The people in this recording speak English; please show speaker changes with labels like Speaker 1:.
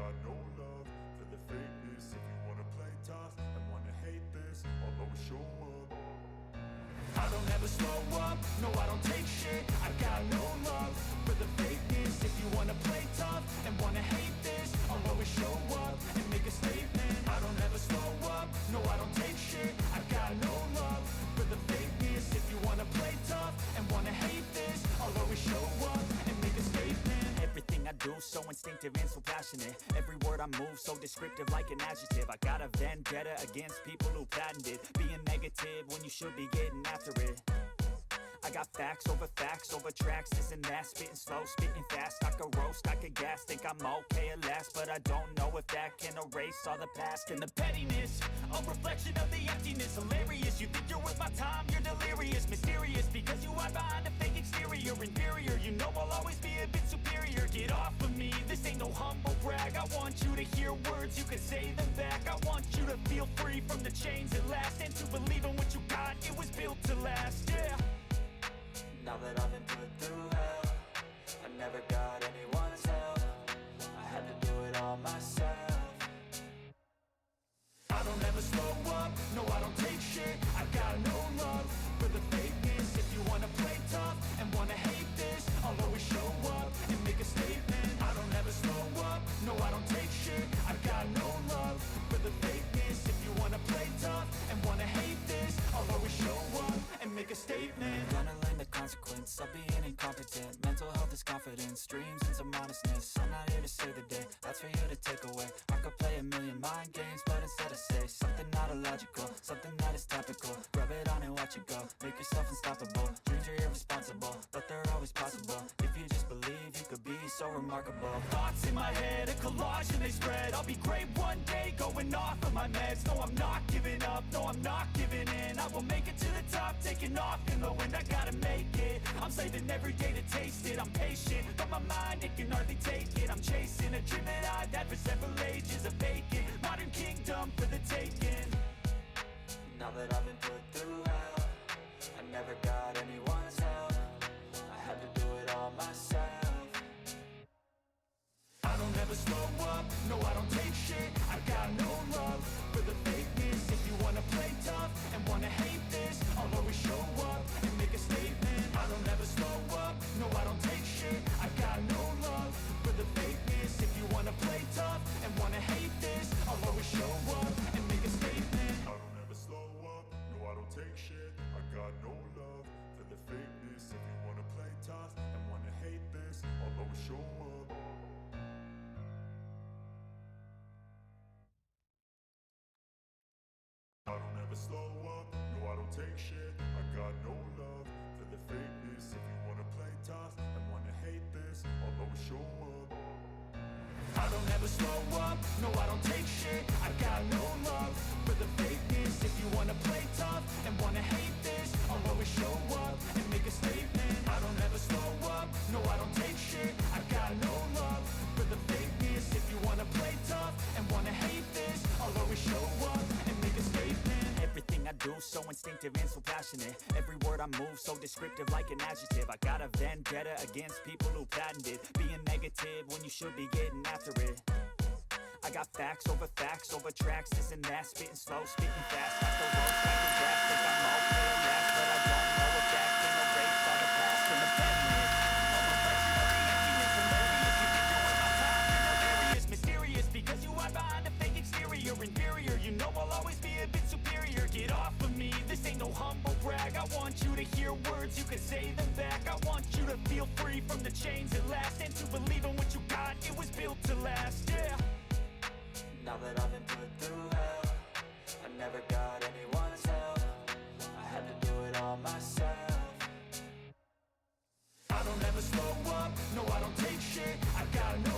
Speaker 1: got no love for the fakeness. If you wanna play tough and wanna hate this, I'll always show up. I don't ever slow up, no I don't take shit. I got no love for the fakeness. If you wanna play tough and wanna hate this, I'll always show up and make a statement. I don't ever slow up, no I don't take shit. I got no love for the fakeness. If you wanna play tough and wanna hate this, I'll always show up and make a statement. Everything I do so instinctive and so passionate. Every word I move so descriptive like an adjective. I got a vendetta against people who patented being negative when you should be getting after it. I got facts over tracks, this and that. Spitting slow, spitting fast. I could roast, I could gas. Think I'm okay at last, but I don't know if that can erase all the past. And the pettiness, a reflection of the emptiness. Hilarious, you think you're worth my time, you're delirious. Mysterious, because you hide behind a fake exterior. Inferior, you know I'll always be a bit superior. Get off of me, this ain't no humble brag. I want you to hear words, you can say them back. I want you to feel free from the chains at last, and to believe in what you got, it was built to last, yeah. Now that I've been put through hell, I never got anyone's help. I had to do it all myself. I don't ever slow up, no I don't take shit. I got no love for the fakeness. If you wanna play tough and wanna hate this, I'll always show up and make a statement. I don't ever slow up, no I don't take shit. I got no love for the fakeness. If you wanna play tough and wanna hate this, I'll always show up and make a statement. Gonna learn the consequence of being incompetent. Mental health is confidence, dreams into modestness. I'm not here to save the day, that's for you to take away. I could play a million mind games, but instead I say something not illogical, something that is topical. Rub it on and watch it go, make yourself unstoppable. Dreams are irresponsible, but they're always possible. If you just believe, you could be so remarkable. Thoughts in my head, a collage and they spread. I'll be great one day, going off of my meds. No, I'm not giving up, no, I'm not giving in. I will make it to the top, taking off in the wind. I gotta make it, I'm saving every day to taste it. I'm patient, but my mind, it can hardly take it. I'm chasing a dream that I've had for several ages. A vacant, modern kingdom for the taking. Now that I've been put through hell, I never got anyone's help. I had to do it all myself. I don't ever slow up, no I don't take shit. I got no love for the fakeness. If you wanna play tough and wanna hate this, I'll always show up and make a statement. I don't ever slow up, no I don't take shit. I got no love for the fakeness. If you wanna play tough and wanna hate this, I'll always show up and make a statement. I don't ever slow up, no I don't take shit. I got no love for the fakeness. If you wanna play tough and wanna hate this, I'll always show up. I don't ever slow up, no I don't take shit. I got no love for the fakeness. If you wanna play tough and wanna hate this, I'll always show up. I don't ever slow up, no I don't take shit. I got no love for the fakeness. If you wanna play tough and wanna hate this, I'll always show up and make a statement. I don't ever slow up, no I don't take shit. I got no love for the fakeness. If you wanna play tough and wanna hate this, I'll always show up and make a statement. Everything I do so instinctive and so passionate. Every word I move so descriptive like an adjective. I got a vendetta against people who patented being negative when you should be getting after it. I got facts over tracks, this and that. Spitting slow, spitting fast. I could roast, I could gas. Think I'm okay at last, but I don't know if that can erase all the past. And the pettiness, a reflection of the emptiness. Hilarious, you think you're worth my time, you're delirious. Mysterious, because you hide behind a fake exterior. Inferior, you know I'll always be a bit superior. Get off of me, this ain't no humble brag. I want you to hear words, you can say them back. I want you to feel free from the chains at last, and to believe in what you got, it was built to last, yeah. Now that I've been put through hell, I never got anyone's help. I had to do it all myself. I don't ever slow up, no I don't take shit. I got no